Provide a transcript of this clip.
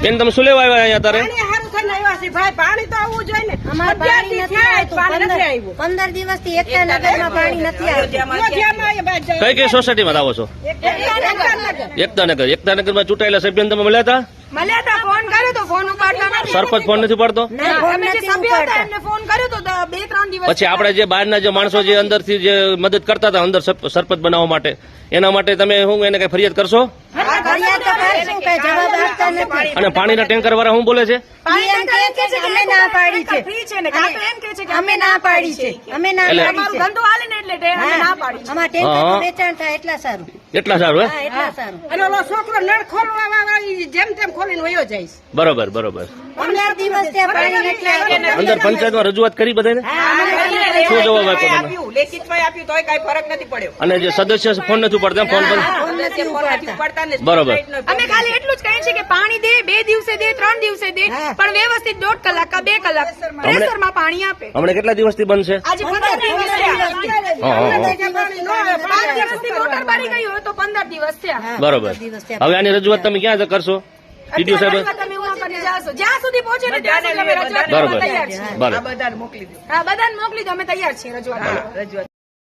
બેન તમે શું લેવા આવ્યા અહીંયા તારે? સારું થઈને આવ્યા છે ભાઈ, પાણી તો આવવું જોઈએ ને. અમારે પાણી નથી આવ્યું. 15 દિવસથી એકતા નગરમાં પાણી નથી આવ્યું. કઈ કઈ સોસાયટીમાં આવો છો? એકતાનગર. એકતાનગરમાં ચૂંટાયેલા સભ્યને તમે મળ્યા હતા? મળ્યા હતા, ફોન કર્યો તો ફોન ઉપાડતા નથી. સરપંચ ફોન નથી પાડતો? અમે જે સભ્ય હતા એમને ફોન કર્યો તો 2-3 દિવસ પછી આપણે જે બહારના જે માણસો જે અંદરથી જે મદદ કરતા હતા અંદર સરપંચ બનાવવા માટે, એના માટે તમે શું એને કઈ ફરિયાદ કરશો? ફરિયાદ તો કરશું, કઈ જવાબ આપતા નથી. અને પાણીના ટેન્કર વાળા શું બોલે છે? એમ કહે છે કે અમે ના પાડી છે. ફ્રી છે ને, કાં તો એમ કહે છે કે અમે ના પાડી છે. અમે ના એટલે- પાડી અમારું છે. ધંધો હાલે ને એટલે અમે ના પાડી છે. અમારા ટેન્કરનું વેચાણ થાય એટલા સારું. એટલા સારું હા, હે? એટલા સારું. અને ઓલો છોકરો નળ ખોલવા જેમ તેમ ખોલીને વયો જાય છે. બરોબર બરોબર. 15 દિવસ ત્યાં પાણી નથી આવ્યું. અંદર પંચાયતમાં રજૂઆત કરી બધાને? શું જવાબ આપ્યો તમે? લેખિતમાં આપ્યું તોય કઈ ફરક નથી પડ્યો. અને જે સદસ્ય ફોન નથી ઉપાડતા, ફોન પર ફોન નથી ઉપાડતા. બરોબર. અમે ખાલી એટલું જ કહીએ છીએ કે પાણી દે, 2 દિવસે દે, 3 દિવસે દે, પણ વ્યવસ્થિત 1.5 કલાક કે 2 કલાક પ્રેશરમાં પાણી આપે. હમણાં કેટલા દિવસથી બંધ છે? આજે 15 દિવસ થયા. હા, હા. 5 દિવસથી મોટર બારી ગઈ હોય તો 15 દિવસ થયા. બરોબર. હવે આની રજૂઆત તમે ક્યાં કરશો? ટીડીઓ સાહેબ? રજૂઆત તમે ઉમા કરીને જાશો. જ્યાં સુધી પહોંચે ને ત્યાં સુધી અમે રજૂઆત બરોબર. કરવા તૈયાર છીએ. બરોબર. હા, બધાને મોકલી દો, અમે તૈયાર છીએ રજૂઆત કરવા.